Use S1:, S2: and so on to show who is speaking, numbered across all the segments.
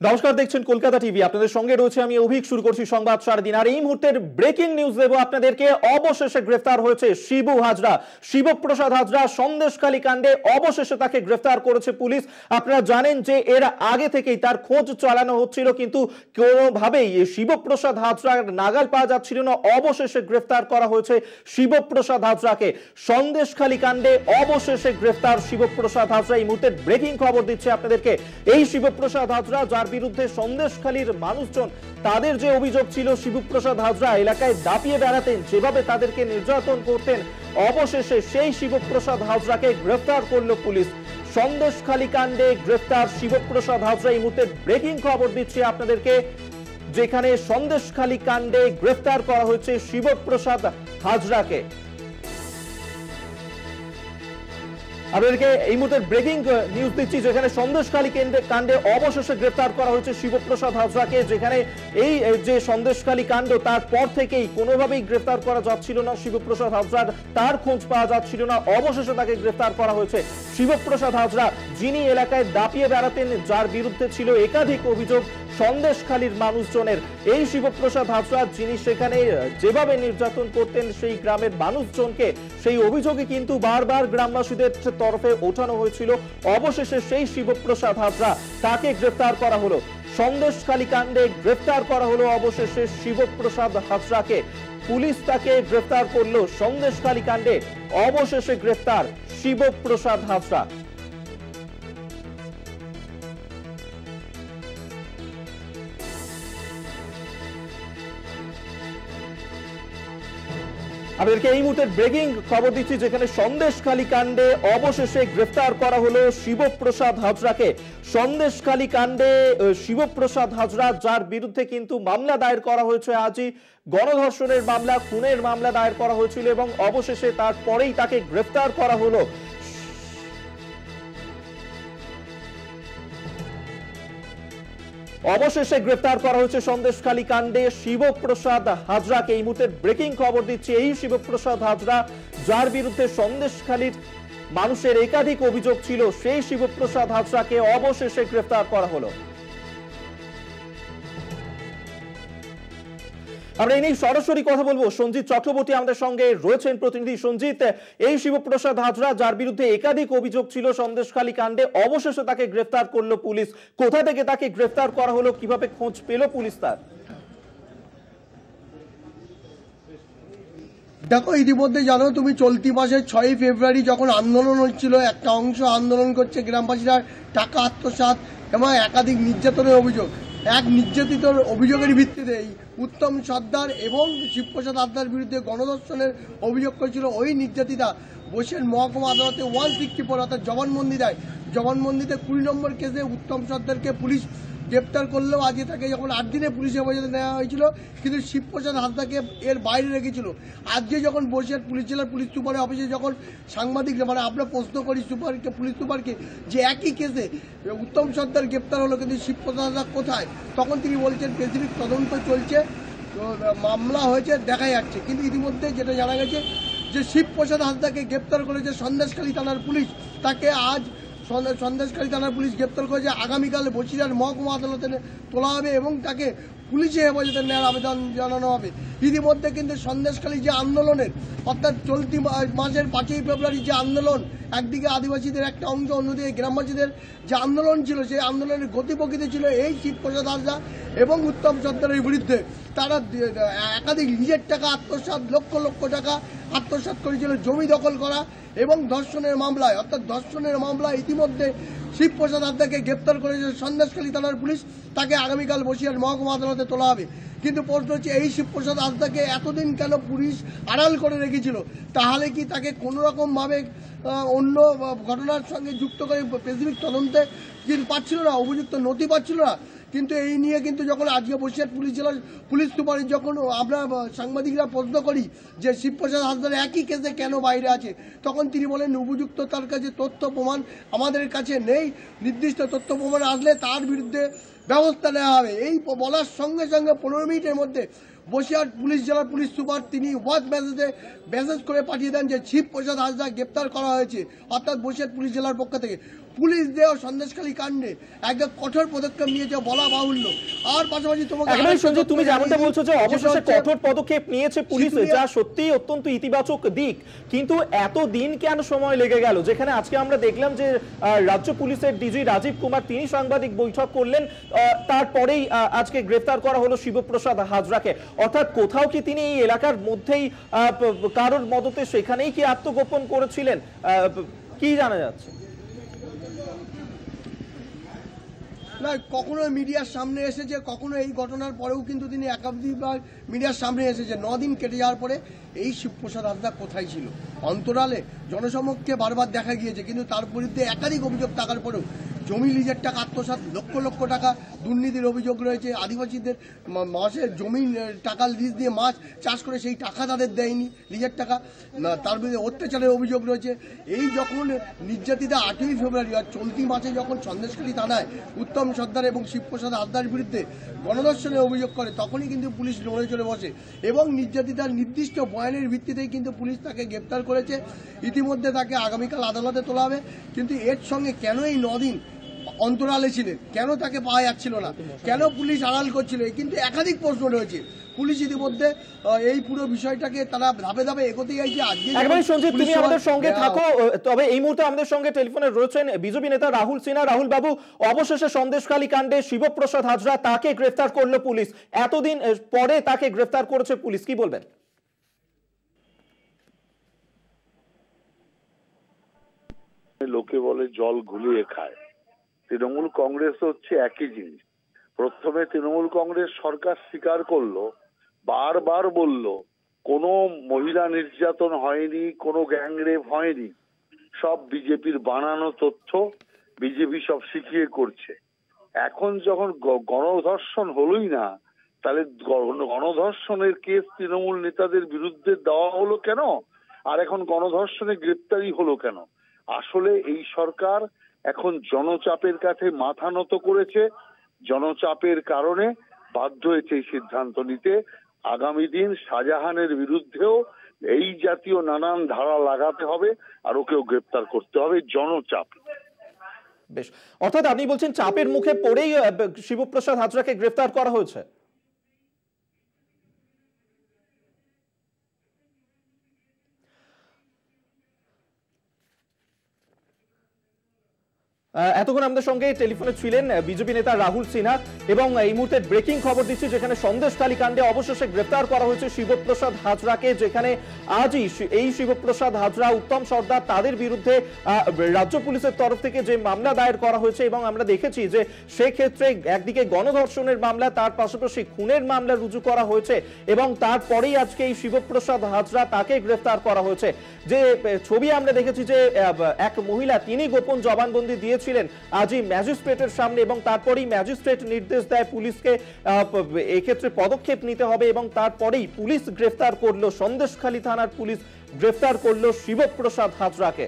S1: নমস্কার, দেখছেন কলকাতা টিভি। আপনাদের সঙ্গে রয়েছে আমি অভিক। শুরু করছি সংবাদ সারাদিন। আর এই মুহূর্তের ব্রেকিং নিউজ দেব আপনাদেরকে। অবশেষে গ্রেফতার হয়েছে শিবু হাজরা, শিবপ্রসাদ হাজরা। সন্দেশখালী কাণ্ডে অবশেষে তাকে গ্রেফতার করেছে পুলিশ। আপনারা জানেন যে এর আগে থেকেই তার খোঁজ চালানো হচ্ছিল, কিন্তু কোনোভাবেই শিবপ্রসাদ হাজরার নাগাল পাওয়া যাচ্ছিল না। অবশেষে গ্রেফতার করা হয়েছে শিবপ্রসাদ হাজরাকে। সন্দেশখালী কাণ্ডে অবশেষে গ্রেফতার শিবপ্রসাদ হাজরা। এই মুহূর্তের ব্রেকিং খবর দিচ্ছে আপনাদেরকে। এই শিবপ্রসাদ হাজরা, যার বিরুদ্ধে সন্দেশখালীর মানুষজন, তাদের যে অভিযোগ ছিল শিবপ্রসাদ হাজরা এলাকায় দাপিয়ে বেড়াতেন, যেভাবে তাদেরকে নির্যাতন করতেন, অবশেষে সেই শিবপ্রসাদ হাজরাকে গ্রেফতার করলো পুলিশ। সন্দেশখালী কাণ্ডে গ্রেফতার শিবপ্রসাদ হাজরা। এই মুহূর্তে ব্রেকিং খবর দিচ্ছি আপনাদেরকে, যেখানে সন্দেশখালী কাণ্ডে গ্রেফতার করা হয়েছে শিবপ্রসাদ হাজরাকে। আপনাদেরকে এই মুহূর্তে ব্রেকিং নিউজ দিচ্ছি, যেখানে সন্দেশখালী কাণ্ডে অবশেষে গ্রেফতার করা হয়েছে শিবপ্রসাদ হাজরাকে। যেখানে এই যে সন্দেশখালী কাণ্ড, তারপর থেকেই কোনোভাবেই গ্রেফতার করা যাচ্ছিল না শিবপ্রসাদ হাজরার, তার খোঁজ পাওয়া যাচ্ছিল না। অবশেষে তাকে গ্রেফতার করা হয়েছে। শিবপ্রসাদ হাজরা, যিনি এলাকায় দাপিয়ে বেড়াতেন, যার বিরুদ্ধে ছিল একাধিক অভিযোগ সন্দেশখালীর মানুষজনের, এই শিবপ্রসাদ হাজরা, যিনি সেখানে যেভাবে নির্যাতন করতেন সেই গ্রামের মানুষজনকে, সেই অভিযোগে কিন্তু বারবার গ্রামবাসীদের তরফে ওঠানো হয়েছিল। অবশেষে সেই শিবপ্রসাদ হাজরা, তাকে গ্রেফতার করা হলো। সন্দেশখালী কাণ্ডে গ্রেফতার করা হলো অবশেষে শিবপ্রসাদ হাজরাকে। পুলিশ তাকে গ্রেফতার করলো সন্দেশখালী কাণ্ডে। অবশেষে গ্রেফতার শিবপ্রসাদ হাজরা। আপনাদেরকে এই মুহূর্তে ব্রেকিং খবর দিচ্ছি, যেখানে সন্দেশখালী কাণ্ডে অবশেষে গ্রেফতার করা হলো শিবপ্রসাদ হাজরাকে। সন্দেশখালী কাণ্ডে শিবপ্রসাদ হাজরা, যার বিরুদ্ধে কিন্তু মামলা দায়ের করা হয়েছে আজই, গণধর্ষণের মামলা, খুনের মামলা দায়ের করা হয়েছিল, এবং অবশেষে তারপরেই তাকে গ্রেফতার করা হলো। অবশেষে গ্রেফতার করা হয়েছে সন্দেশখালী কাণ্ডে শিবপ্রসাদ হাজরাকে। এই মুহূর্তে ব্রেকিং খবর দিচ্ছে, এই শিবপ্রসাদ হাজরা, যার বিরুদ্ধে সন্দেশখালীর মানুষের একাধিক অভিযোগ ছিল, সেই শিবপ্রসাদ হাজরাকে অবশেষে গ্রেফতার করা হলো। আমরা এই নিয়ে সরাসরি কথা বলবো। সঞ্জিত চক্রবর্তী আমাদের সঙ্গে রয়েছেন, প্রতিনিধি। সঞ্জিত, এই শিবপ্রসাদ হাজরা, যার বিরুদ্ধে একাধিক অভিযোগ ছিল সন্দেশখালী কাণ্ডে, অবশেষে তাকে গ্রেফতার করলো পুলিশ। কোথা থেকে তাকে গ্রেফতার করা হলো, কিভাবে খোঁজ পেল পুলিশ তার?
S2: দেখো, ইতিমধ্যে জানো তুমি, চলতি মাসের 6ই ফেব্রুয়ারি যখন আন্দোলন হচ্ছিল, একটা অংশ আন্দোলন করছে গ্রামবাসীরা টাকা আত্মসাৎ এবং একাধিক নির্যাতনের অভিযোগ। এক নির্যাতিতর অভিযোগের ভিত্তিতে উত্তম সর্দার এবং শিবপ্রসাদ হাজরার বিরুদ্ধে গণধর্ষণের অভিযোগ করেছিল ওই নির্যাতিতা বসিরহাট মহকুমা আদালতে 164 অর্থাৎ জবানবন্দি দেয়। জবানবন্দিতে 20 নম্বর কেসে উত্তম সর্দারকে পুলিশ গ্রেপ্তার করলেও আজকে তাকে যখন 8 দিনে পুলিশ হেফাজতে নেওয়া হয়েছিল, কিন্তু শিবপ্রসাদ হাজরাকে এর বাইরে রেখেছিল। আজকে যখন বসিরহাট পুলিশ জেলার পুলিশ সুপারের অফিসে যখন সাংবাদিকরা, মানে আমরা প্রশ্ন করি সুপারকে, পুলিশ সুপারকে, যে একই কেসে উত্তম সর্দার গ্রেপ্তার হলো কিন্তু শিবপ্রসাদ হাজরা কোথায়, তখন তিনি বলছেন স্পেসিফিক তদন্ত চলছে, মামলা হয়েছে, দেখা যাচ্ছে। কিন্তু ইতিমধ্যে যেটা জানা গেছে যে শিবপ্রসাদ হাজরাকে গ্রেপ্তার করেছে সন্দেশখালী থানার পুলিশ। তাকে আজ সন্দেশখালী থানার পুলিশ গ্রেপ্তার করেছে। আগামীকাল বসিরহাট মহকুমা আদালতে তোলা হবে এবং তাকে পুলিশে হেফাজতে নেওয়ার আবেদন জানানো হবে। ইতিমধ্যে কিন্তু সন্দেশখালী যে আন্দোলনের, অর্থাৎ চলতি মাসের 5ই ফেব্রুয়ারি যে আন্দোলন, একদিকে আদিবাসীদের একটা অংশ, অন্যদিকে গ্রামবাসীদের যে আন্দোলন ছিল, সেই আন্দোলনের গতি প্রকৃতি ছিল এই শিবপ্রসাদ হাজরা এবং উত্তম সর্দারের বিরুদ্ধে। তারা একাধিক নিজের টাকা আত্মসাৎ, লক্ষ লক্ষ টাকা আত্মসাৎ করেছিল জমি দখল করা এবং ধর্ষণের মামলায়, অর্থাৎ ধর্ষণের মামলায় ইতিমধ্যে শিবপ্রসাদ হাজরাকে গ্রেপ্তার করেছে সন্দেশখালী থানার পুলিশ। তাকে আগামীকাল বসিরহাট মহকুমা আদালতে তোলা হবে। কিন্তু প্রশ্ন হচ্ছে, এই শিবপ্রসাদ হাজরাকে এতদিন কেন পুলিশ আড়াল করে রেখেছিল? তাহলে কি তাকে কোনো রকমভাবে অন্য ঘটনার সঙ্গে যুক্ত করে স্পেসিফিক তদন্তে কিন্তু পাচ্ছিল না, উপযুক্ত নথি পাচ্ছিল না? কিন্তু এই নিয়ে কিন্তু যখন আজকে বসিরহাট পুলিশ জেলার পুলিশ সুপারের যখন আমরা সাংবাদিকরা প্রশ্ন করি যে শিবপ্রসাদ হাজরা একই কেসে কেন বাইরে আছে, তখন তিনি বলেন উপযুক্ত তার কাছে তথ্য প্রমাণ আমাদের কাছে নেই, নির্দিষ্ট তথ্য প্রমাণ আসলে তার বিরুদ্ধে ব্যবস্থা নেওয়া হবে। এই বলার সঙ্গে সঙ্গে 15 মিনিটের মধ্যে বসিরহাট পুলিশ জেলার পুলিশ সুপার তিনি হোয়াটসঅ্যাপ মেসেজ করে পাঠিয়ে দেন যে শিবপ্রসাদ হাজরা গ্রেপ্তার করা হয়েছে, অর্থাৎ বসিরহাট পুলিশ জেলার পক্ষ থেকে। পুলিশ দেহ সন্দেশখালী কাণ্ডে একদম কঠোর পদক্ষেপ নিয়েছে বলা বাহুল্য। আর পাশাপাশি
S1: তুমি যেমনটা বলছো যে অবশেষে কঠোর পদক্ষেপ নিয়েছে পুলিশ, যা সত্যিই অত্যন্ত ইতিবাচক দিক, কিন্তু এত দিন কেন সময় লেগে গেল? যেখানে আজকে আমরা দেখলাম যে রাজ্য পুলিশের ডিজি রাজীব কুমার তিনি সাংবাদিক বৈঠক করলেন, তারপরেই আজকে গ্রেফতার করা হলো শিবপ্রসাদ হাজরাকে। অর্থাৎ কোথাও কি তিনি এই এলাকার মধ্যেই কারোর মদতে সেখানেই কি আত্মগোপন করেছিলেন, কি জানা যাচ্ছে?
S2: না, কখনো মিডিয়ার সামনে এসেছে, কখনো এই ঘটনার পরেও কিন্তু তিনি একাধিকবার মিডিয়ার সামনে এসেছে। 9 দিন কেটে যাওয়ার পরে এই শিবপ্রসাদ হাজরা কোথায় ছিল? অন্তরালে জনসমক্ষে বারবার দেখা গিয়েছে, কিন্তু তার বিরুদ্ধে একাধিক অভিযোগ থাকার পরেও জমি লিজের টাকা আত্মসাৎ, লক্ষ লক্ষ টাকা দুর্নীতির অভিযোগ রয়েছে। আদিবাসীদের মাসের জমি টাকা লিজ দিয়ে মাছ চাষ করে সেই টাকা তাদের দেয়নি, লিজের টাকা। তার বিরুদ্ধে অত্যাচারের অভিযোগ রয়েছে। এই যখন নির্যাতিতা 8ই ফেব্রুয়ারি আর চলতি মাসে যখন সন্দেশখালী থানায় উত্তম সর্দার এবং শিবপ্রসাদ হাজরার বিরুদ্ধে গণধর্ষণের অভিযোগ করে, তখনই কিন্তু পুলিশ নড়ে চলে বসে এবং নির্যাতিতার নির্দিষ্ট বয়ানের ভিত্তিতেই কিন্তু পুলিশ তাকে গ্রেপ্তার করেছে। ইতিমধ্যে তাকে আগামীকাল আদালতে তোলা হবে। কিন্তু এর সঙ্গে কেন এই 9 দিন অন্তরালে ছিলেন, কেন তাকে পাওয়া যাচ্ছিল না, কেন পুলিশ আড়াল করছিল, কিন্তু একাধিক প্রশ্ন রয়েছে। পুলিশ ইতিমধ্যে এই পুরো বিষয়টাকে তারা ধাপে ধাপে এগোতে চাইছে। আজকে
S1: তুমি আমাদের সঙ্গে থাকো, তবে এই মুহূর্তে আমাদের সঙ্গে টেলিফোনে রয়েছেন বিজেপি নেতা রাহুল সিনহা। রাহুল বাবু, অবশেষে সন্দেশখালী কাণ্ডে শিবপ্রসাদ হাজরা তাকে গ্রেফতার করলো পুলিশ, এতদিন পরে তাকে গ্রেফতার করেছে পুলিশ, কি বলবেন?
S3: লোকে বলে জল ঘুলিয়ে খায়, তৃণমূল কংগ্রেস হচ্ছে একই জিনিস। প্রথমে তৃণমূল কংগ্রেস সরকার স্বীকার করলো, বারবার বলল কোনো মহিলা নির্যাতন হয়নি, কোনো গ্যাংরেপ হয়নি, সব বিজেপির বানানো তথ্য, বিজেপি সব শিখিয়ে করছে। এখন যখন গণধর্ষণ হলোই না, তাহলে গণধর্ষণের কেস তৃণমূল নেতাদের বিরুদ্ধে দেওয়া হলো কেন? আর এখন গণধর্ষণে গ্রেপ্তারি হলো কেন? আসলে এই সরকার এখন জনচাপের কাছে মাথা নত করেছে, জনচাপের কারণে বাধ্য হয়েছে এই সিদ্ধান্ত নিতে। আগামী দিন শাহজাহানের বিরুদ্ধেও এই জাতীয় নানান ধারা লাগাতে হবে আর ওকেও গ্রেপ্তার করতে হবে, জনচাপ।
S1: বেশ, অর্থাৎ আপনি বলছেন চাপের মুখে পড়েই শিবপ্রসাদ হাজরাকে গ্রেফতার করা হয়েছে। এতক্ষণ আমাদের সঙ্গে টেলিফোনে ছিলেন বিজেপি নেতা রাহুল সিনহা, এবং এই মুহূর্তে ব্রেকিং খবর দিচ্ছি, যেখানে সন্দেশখালী কাণ্ডে অবশেষে গ্রেফতার করা হয়েছে শিবপ্রসাদ হাজরাকে। যেখানে আজই এই শিবপ্রসাদ হাজরা, উত্তম সর্দার, তাদের বিরুদ্ধে রাজ্য পুলিশের তরফ থেকে যে মামলা দায়ের করা হয়েছে, এবং আমরা দেখেছি যে সেক্ষেত্রে একদিকে গণধর্ষণের মামলা, তার পাশাপাশি খুনের মামলা রুজু করা হয়েছে, এবং তারপরেই আজকে এই শিবপ্রসাদ হাজরা তাকে গ্রেফতার করা হয়েছে। যে ছবি আমরা দেখেছি যে এক মহিলা, তিনি গোপন জবানবন্দি দিয়েছিলেন আজই ম্যাজিস্ট্রেটের সামনে, এবং তারপরেই ম্যাজিস্ট্রেট নির্দেশ দেয় পুলিশকে এক্ষেত্রে পদক্ষেপ নিতে হবে, এবং তারপরেই পুলিশ গ্রেফতার করলো, সন্দেশখালী থানার পুলিশ গ্রেফতার করলো শিবপ্রসাদ হাজরাকে।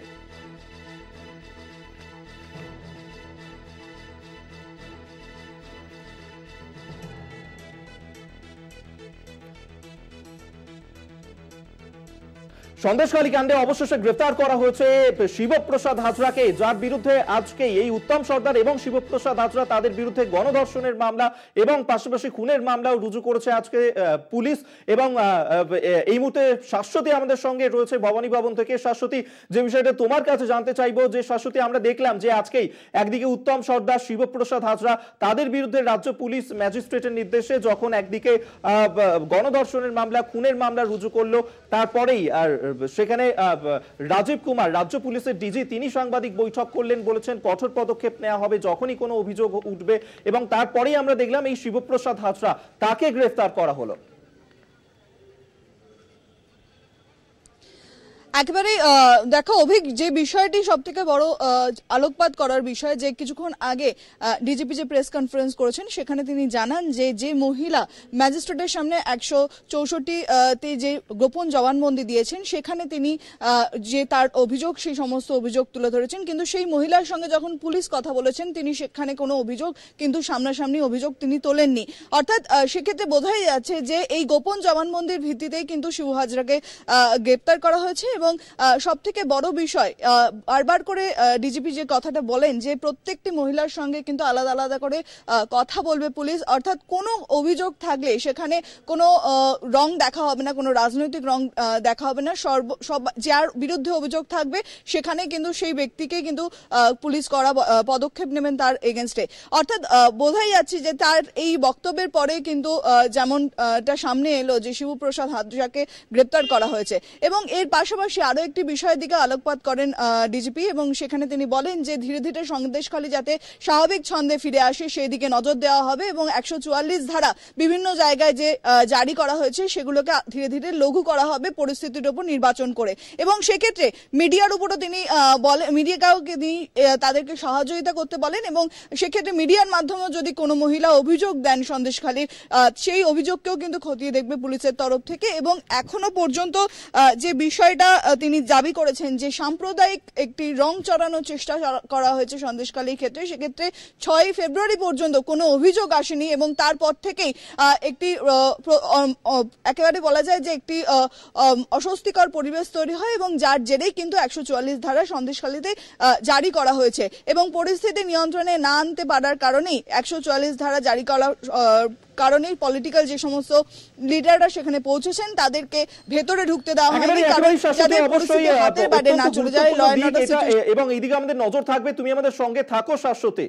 S1: সন্দেশখালী কাণ্ডে অবশেষে গ্রেফতার করা হয়েছে শিবপ্রসাদ হাজরাকে, যার বিরুদ্ধে আজকে এই উত্তম সর্দার এবং শিবপ্রসাদ হাজরা, তাদের বিরুদ্ধে গণধর্ষণের মামলা এবং পাশাপাশি খুনের মামলাও রুজু করেছে আজকে পুলিশ। এবং এই মুহূর্তে শাশ্বতী আমাদের সঙ্গে রয়েছে ভবানী ভবন থেকে। শাশ্বতী, যে বিষয়টা তোমার কাছে জানতে চাইবো, যে শাশ্বতী, আমরা দেখলাম যে আজকেই একদিকে উত্তম সর্দার, শিবপ্রসাদ হাজরা, তাদের বিরুদ্ধে রাজ্য পুলিশ ম্যাজিস্ট্রেটের নির্দেশে যখন একদিকে গণধর্ষণের মামলা, খুনের মামলা রুজু করলো, তারপরেই আর সেখানে রাজীব কুমার, রাজ্য পুলিশের ডিজি, তিনি সাংবাদিক বৈঠক করলেন, বলেছেন কঠোর পদক্ষেপ নেওয়া হবে যখনই কোনো অভিযোগ উঠবে, এবং তারপরেই আমরা দেখলাম এই শিবপ্রসাদ হাজরা, তাকে গ্রেফতার করা হলো।
S4: একেবারে দেখো অভিক, যে বিষয়টি সব থেকে বড় আলোকপাত করার বিষয়, যে কিছুক্ষণ আগে ডিজিপি যে প্রেস কনফারেন্স করেছেন, সেখানে তিনি জানান যে মহিলা ম্যাজিস্ট্রেটের সামনে 164তে যে গোপন জবানবন্দি দিয়েছেন, সেখানে তিনি যে তার অভিযোগ, সেই সমস্ত অভিযোগ তুলে ধরেছেন, কিন্তু সেই মহিলার সঙ্গে যখন পুলিশ কথা বলেছেন, তিনি সেখানে কোনো অভিযোগ, কিন্তু সামনাসামনি অভিযোগ তিনি তোলেননি। অর্থাৎ সেক্ষেত্রে বোঝাই যাচ্ছে যে এই গোপন জবানবন্দির ভিত্তিতেই কিন্তু শিবু হাজরাকে গ্রেপ্তার করা হয়েছে, এবং এবং সব থেকে বড় বিষয় বারবার করে ডিজিপি যে কথাটা বলেন যে প্রত্যেকটি মহিলার সঙ্গে কিন্তু আলাদা আলাদা করে কথা বলবে পুলিশ, অর্থাৎ কোনো অভিযোগ থাকলে সেখানে কোনো রং দেখা হবে না, কোনো রাজনৈতিক রং দেখা হবে না, যার বিরুদ্ধে অভিযোগ থাকবে সেখানে কিন্তু সেই ব্যক্তিকে কিন্তু পুলিশ করা পদক্ষেপ নেবেন তার এগেনস্টে। অর্থাৎ বোঝাই যাচ্ছে যে তার এই বক্তব্যের পরে কিন্তু যেমনটা সামনে এলো যে শিবপ্রসাদ হাজরাকে গ্রেপ্তার করা হয়েছে। এবং এর পাশাপাশি আরো একটি বিষয়ের দিকে আলোকপাত করেন ডিজিপি এবং সেখানে তিনি বলেন যে ধীরে ধীরে সন্দেশখালী যাতে স্বাভাবিক ছন্দে ফিরে আসে সেই দিকে নজর দেওয়া হবে এবং 144 ধারা বিভিন্ন জায়গায় যে জারি করা হয়েছে সেগুলোকে ধীরে ধীরে লঘু করা হবে পরিস্থিতির উপর নির্বাচন করে। এবং সেক্ষেত্রে মিডিয়ার উপরও তিনি মিডিয়াকে তিনি তাদেরকে সহযোগিতা করতে বলেন এবং সেক্ষেত্রে মিডিয়ার মাধ্যমে যদি কোনো মহিলা অভিযোগ দেন সন্দেশখালীর সেই অভিযোগকেও কিন্তু খতিয়ে দেখবে পুলিশের তরফ থেকে। এবং এখনো পর্যন্ত যে বিষয়টা তিনি দাবি করেছেন যে সাম্প্রদায়িক একটি রং চড়ানোর চেষ্টা করা হয়েছে সন্দেশখালীর ক্ষেত্রে, সেক্ষেত্রে 6 ফেব্রুয়ারি পর্যন্ত কোনো অভিযোগ আসেনি এবং তারপর থেকেই একটি একেবারে বলা যায় যে একটি অস্বস্তিকর পরিবেশ তৈরি হয় এবং যার জেরেই কিন্তু 144 ধারা সন্দেশখালীতে জারি করা হয়েছে এবং পরিস্থিতি নিয়ন্ত্রণে না আনতে পারার কারণেই 144 ধারা জারি করার কারণেই পলিটিক্যাল যে সমস্ত লিডাররা সেখানে পৌঁছেছেন তাদেরকে ভেতরে ঢুকতে দেওয়া হয়নি, কারণ যাদের পরিস্থিতি হাতের বাইরে না চলে যায় ল এন্ড অর্ডার।
S1: এবং এইদিকে আমাদের নজর থাকবে, তুমি আমাদের সঙ্গে থাকো শাশ্বতী।